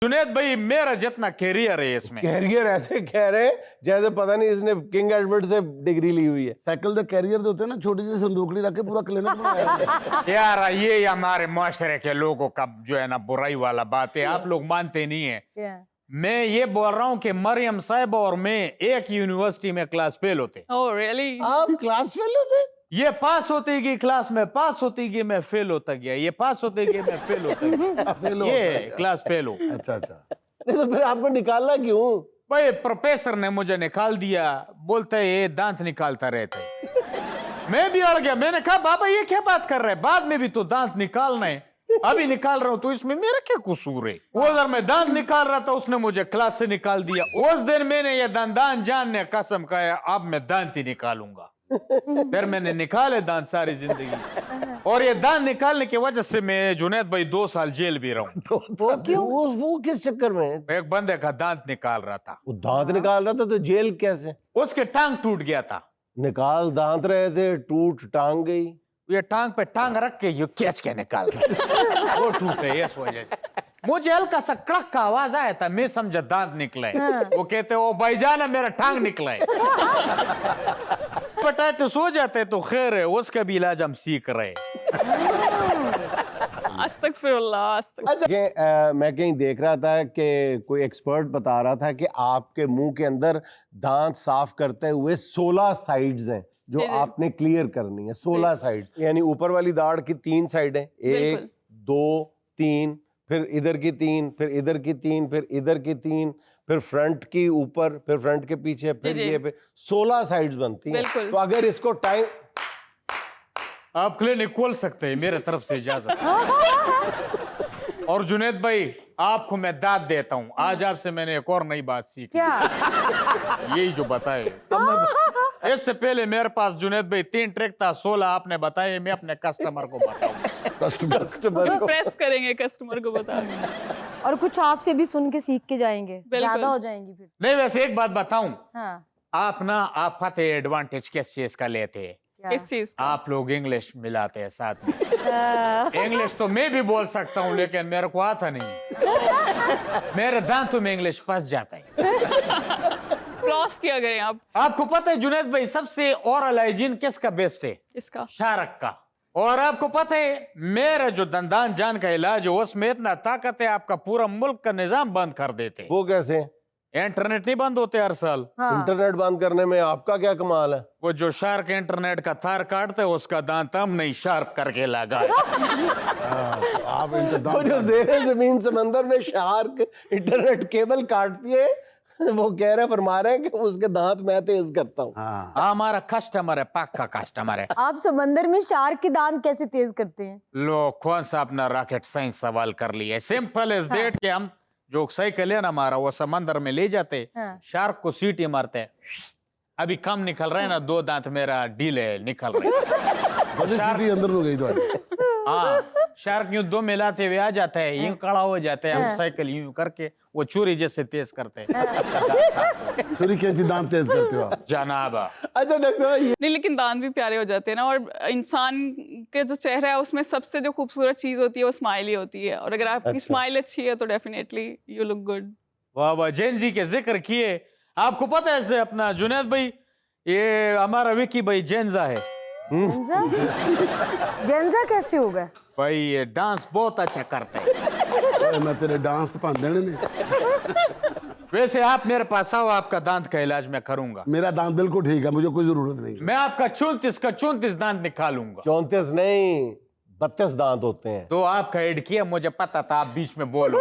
जुनेद भाई मेरा जितना कैरियर है इसमें। कैरियर ऐसे कह रहे हैं जैसे पता नहीं इसने किंग एडवर्ड से डिग्री ली हुई है। साइकिल दे कैरियर होते हैं ना, छोटी सी संदूकड़ी रख के पूरा क्लिनिक बनाया। यार ये हमारे माशरे के लोगों का जो है ना बुराई वाला बात है, आप लोग मानते नहीं है। मैं ये बोल रहा हूँ कि मरियम साहिबा और मैं एक यूनिवर्सिटी में क्लास फेल होते। Oh, really? आप क्लास फेल होते? ये पास होती गई क्लास में, पास होती गई मैं फेल होता गया, ये पास होती गई मैं फेल होता गया, ये क्लास फेल हो। अच्छा अच्छा। नहीं तो फिर आपको निकालना क्यों? भाई प्रोफेसर ने मुझे निकाल दिया, बोलते ये दांत निकालता रहते। मैं भी अड़ गया, मैंने कहा बाबा ये क्या बात कर रहे हैं, बाद में भी तो दांत निकालना है, अभी निकाल रहा हूं तो इसमें मेरा क्या कसूर है। वो उधर मैं दांत निकाल रहा था, उसने मुझे क्लास से निकाल दिया। उस दिन मैंने ये दंदान जान ने कसम खाया अब मैं दांत ही निकालूंगा। फिर मैंने निकाले दांत सारी जिंदगी, और ये दांत निकालने की वजह से मैं जुनैद भाई 2 साल जेल भी रहा हूँ। वो क्यों? वो किस चक्कर में? एक बंदे का दांत निकाल रहा था। वो दांत निकाल रहा था तो जेल कैसे? उसके टांग टूट गया था। निकाल दांत रहे थे, टूट टांग गई। ये टांग पे टांग रख के ये खींच के निकाल रहा। वो टूटे इस वजह से। मुझे हल्का सा कड़क का आवाज आया था, मैं समझा दांत निकला है। वो कहते ओ भाईजान मेरा टांग निकला है। बताए तो सो जाते तो खैर है, उसका भी इलाज हम सीख रहे। अस्तगफिरुल्लाह, अच्छा, मैं कहीं देख रहा था कि कोई एक्सपर्ट बता रहा था कि आपके मुंह के अंदर दांत साफ करते हुए 16 साइड्स हैं जो आपने क्लियर करनी है। 16 साइड, यानी ऊपर वाली दाढ़ की 3 साइड है, 1 2 3, फिर इधर की 3, फिर इधर की 3, फिर इधर की 3, फिर फ्रंट की ऊपर, फिर फ्रंट के पीछे, फिर ये पे 16 साइड्स बनती हैं। तो अगर इसको टाइम आप क्लिनिक खोल सकते हैं, मेरे तरफ से इजाजत। और जुनैद भाई आपको मैं दाद देता हूँ, आज आपसे मैंने एक और नई बात सीखी। यही जो बताए इससे पहले मेरे पास जुनैद भाई 3 ट्रिक था, 16 आपने बताए, मैं अपने कस्टमर को बताऊंगा। कस्टमर को प्रेस करेंगे कस्टमर को बता। और कुछ आपसे भी सुन के सीख के जाएंगे, ज्यादा हो जाएंगी फिर। नहीं वैसे एक बात बताऊं, हाँ। आप पता है एडवांटेज किस चीज का लेते हैं? किस चीज का? आप लोग इंग्लिश मिलाते हैं साथ में। इंग्लिश तो मैं भी बोल सकता हूँ लेकिन मेरे को आता नहीं। मेरे दांतों में इंग्लिश फंस जाता है। फ्लॉस किया करें आप। आपको पता है जुनैद भाई सबसे ओरल हाइजीन किसका बेस्ट है? इसका शार्क का। और आपको पता है मेरा जो दंदान जान का इलाज है उसमें इतना ताकत है, आपका पूरा मुल्क का निजाम बंद कर देते। वो कैसे? इंटरनेट नहीं बंद होते हर साल। हाँ। इंटरनेट बंद करने में आपका क्या कमाल है? वो जो शार्क इंटरनेट का तार काटते उसका दांत हम नहीं शार्प करके लगा। आप वो जो जेरे जमीन समंदर में शार्क इंटरनेट केबल काटती है, वो कह रहे फरमा रहे हैं कि उसके दांत मैं तेज करता हूँ। हमारा कस्टमर है, पक्का कस्टमर है। आप समंदर में शार्क के दांत कैसे तेज करते हैं? लो कौन सा अपना रॉकेट साइंस सवाल कर लिया। सिंपल इज दैट कि हम जो साइकिल है ना हमारा, वो समंदर में ले जाते, शार्क को सीटी मारते, अभी कम निकल रहे हैं ना, 2 दांत मेरा ढीले निकल रहे। शार्क अंदर हो गई तो हाँ, शार्क यूं 2 मिलाते हुए आ जाता है, यूं कड़ा हो जाता है, हम साइकिल यूं करके वो चोरी जैसे तेज करते हैं। छुरी कैंची दांत तेज करते हो आप जनाब। अच्छा डॉक्टर साहब, नहीं, लेकिन दांत भी प्यारे हो जाते हैं ना। और इंसान के जो चेहरा है उसमें सबसे जो खूबसूरत चीज होती है वो स्माइल ही होती है, और अगर आपकी स्माइल अच्छी है तो डेफिनेटली यू लुक गुड। वाह वाह, जैन जी के जिक्र किए। आपको पता है अपना जुनैद भाई, ये हमारा विकी भाई जेंजा है। जेंजा कैसे हो गए? भाई ये डांस बहुत अच्छा करते हैं। मैं तेरे डांस तो पान देने नहीं। वैसे आप मेरे पास आओ, आपका दांत का इलाज मैं करूंगा। मेरा दांत बिल्कुल ठीक है, मुझे कोई जरूरत नहीं। मैं आपका 34 का 34 दांत निकालूंगा। 34 नहीं 32 दांत होते हैं। तो आपका ऐड किया, मुझे पता था आप बीच में बोलो।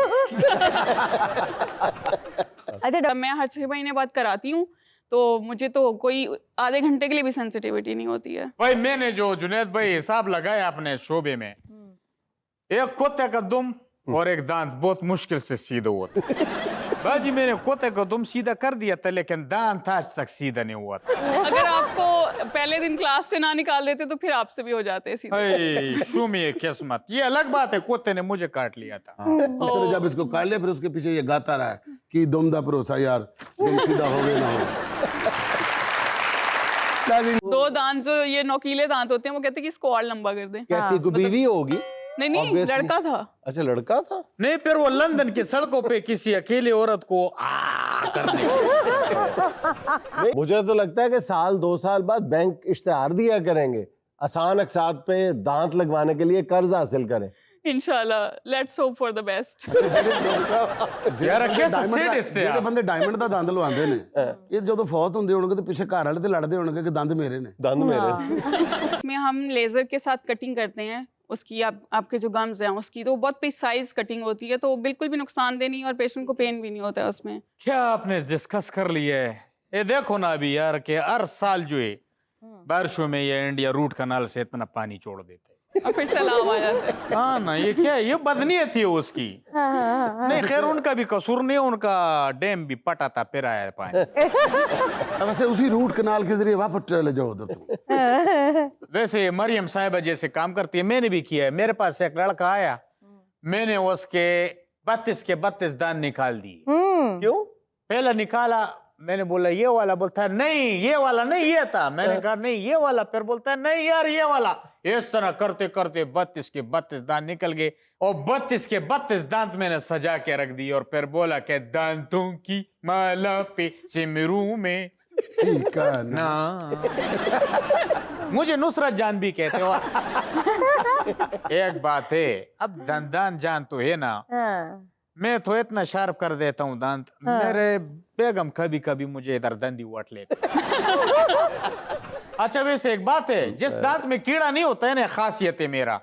अच्छा, मैं हर 6 महीने बाद कराती हूँ, तो मुझे तो कोई आधे घंटे के लिए भी सेंसिटिविटी नहीं होती है। भाई मैंने जो जुनैद भाई हिसाब लगाया अपने शोबे में, एक कुत्ते का दुम और एक दांत बहुत मुश्किल से सीधा हुआ था। बाजी मैंने कुत्ते का दुम सीधा कर दिया था, लेकिन दांत आज तक सीधा नहीं हुआ था। अगर आपको पहले दिन क्लास से ना निकाल देते तो फिर आपसे भी हो जाते सीधे। शुमी किस्मत, ये अलग बात है, कुत्ते ने मुझे काट लिया था। तो जब इसको काट लिया फिर उसके पीछे ये गाता रहा है कि दुम दा भरोसा यार, तुम सीधा हो गए ना हो। 2 दांत जो ये नोकीले दांत होते हैं वो कहते हैं कि इसको और लंबा कर दें। कहती को बीवी होगी। नहीं नहीं, Obviously. लड़का था। अच्छा लड़का था। नहीं, फिर वो लंदन की सड़कों पे किसी अकेली औरत को करने नहीं, मुझे तो लगता है कि साल 2 साल बाद बैंक इश्तेहार दिया करेंगे, आसान अकसात पे दांत लगवाने के लिए कर्ज हासिल करें। इंशाल्लाह, let's hope for the best. यार कैसा सैडिस्ट है ਜਿਹੜੇ आप। ਬੰਦੇ ਡਾਇਮੰਡ ਦਾ ਦੰਦ ਲਵਾਉਂਦੇ ਨੇ ਇਹ ਜਦੋਂ ਫੌਤ ਹੁੰਦੇ ਹੋਣਗੇ ਤੇ ਪਿੱਛੇ ਘਰ ਵਾਲੇ ਤੇ ਲੜਦੇ ਹੋਣਗੇ ਕਿ ਦੰਦ ਮੇਰੇ ਨੇ। दांत मेरे। में हम लेजर के साथ कटिंग करते हैं उसकी, आपके जो गम्स हैं उसकी, तो बहुत प्रिसाइज कटिंग होती है, तो बिल्कुल भी नुकसानदेह नहीं और पेशेंट को पेन भी नहीं होता है उसमें। क्या आपने डिस्कस कर लिया है? ये देखो ना अभी यार कि हर साल जो है बारिशों में ये इंडिया रूट कनाल से इतना पानी छोड़ देते हैं। और फिर सैलाब आ जाता है। हाँ ना, ये क्या है? ये बदनीयत थी उसकी। नहीं खैर उनका भी कसूर नहीं, उनका डैम भी पटा था, फिर आया पानी। वैसे उसी रूट कनाल के जरिए वापस चले जाओ उधर तुम। वैसे मरियम साहिबा जैसे काम करती है, मैंने भी किया है। मेरे पास एक लड़का आया, मैंने उसके 32 के 32 दांत निकाल दिए। क्यों? पहला निकाला, मैंने बोला ये वाला, बोलता है नहीं ये वाला नहीं, ये था। मैंने कहा नहीं ये वाला, फिर बोलता है नहीं यार ये वाला। इस तरह करते करते 32 के 32 दांत निकल गए, और 32 के 32 दांत मैंने सजा के रख दिए, और फिर बोला कि दांतों की माला पे सिमरू में ठीक है ना। ना मुझे नुसरत जान भी कहते हो। एक बात है, अब दंदान जान तो है ना, मैं तो इतना शार्प कर देता हूँ दांत, मेरे बेगम कभी कभी मुझे इधर दंदी वट लेते। अच्छा वैसे एक बात है, जिस दांत में कीड़ा नहीं होता है ना, खासियत है मेरा,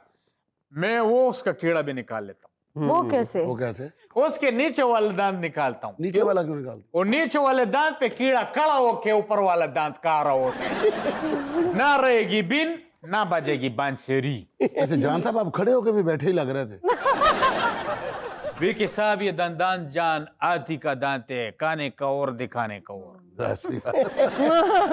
मैं वो उसका कीड़ा भी निकाल लेता हूँ। वो कैसे? वो कैसे? उसके नीचे वाला दांत निकालता हूँ, नीचे वाला क्यों निकालते? और नीचे वाले दांत पे कीड़ा कड़ा होके ऊपर वाला दांत कारा होता है। ना रहेगी बिन, ना बजेगी बांसुरी। ऐसे जान साहब आप खड़े होके भी बैठे ही लग रहे थे। विकी साहब ये दंदान जान आधी का दांत है, खाने का और दिखाने का और। ऐसी बात।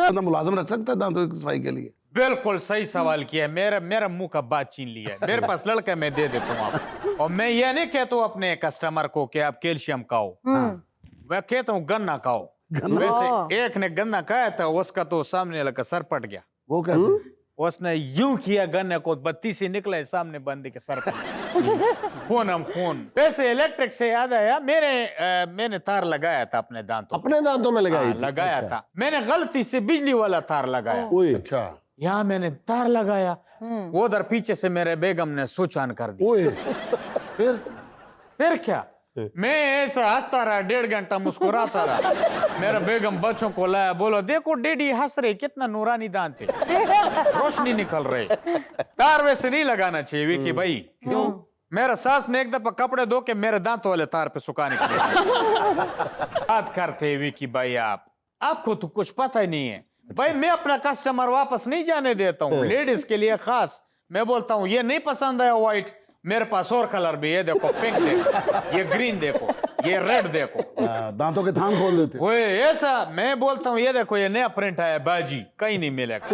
तो मुलाजिम रख सकता है दांतों की सफाई के लिए? बिल्कुल सही सवाल किया, मेरा मुंह का बात छीन लिया है। मेरे पास लड़का, मैं दे देता हूँ आपको। और मैं ये नहीं कहता हूँ अपने कस्टमर को कि आप कैल्शियम खाओ, मैं कहता हूँ गन्ना खाओ। वैसे एक ने गन्ना खाया था, उसका तो सामने लगा सर पट गया। वो कैसे? उसने यूं किया गन्ने को, बत्ती से निकले सामने बंदे के सर पर। खून। वैसे इलेक्ट्रिक से याद आया, मैंने तार लगाया था अपने दांतों अपने दांतों में लगाई हाँ, थी? लगाया अच्छा। था मैंने, गलती से बिजली वाला तार लगाया। ओए, अच्छा। यहाँ मैंने तार लगाया, उधर पीछे से मेरे बेगम ने स्विच ऑन कर दिया। ओए, फिर क्या, मैं ऐसा हंसता रहा, 1.5 घंटा मुस्कुराता रहा। मेरा बेगम बच्चों को लाया, बोलो देखो डैडी हंस रहे, कितना नूरानी दांत है, रोशनी निकल रही। तार वैसे नहीं लगाना चाहिए विकी भाई। क्यों? मेरा सास ने एक दफा कपड़े धो के मेरे दांतों वाले तार पे सुखाने के लिए बात करते विकी भाई, आपको तो कुछ पता ही नहीं है भाई। मैं अपना कस्टमर वापस नहीं जाने देता हूँ, लेडीज के लिए खास। मैं बोलता हूँ ये नहीं पसंद है व्हाइट, मेरे पास और कलर भी, ये देखो पिंक देखो, ये ग्रीन देखो, ये रेड देखो। दांतों के थान खोल देते। वो ऐसा मैं बोलता हूँ, ये देखो ये नया प्रिंट आया बाजी, कहीं नहीं मिलेगा।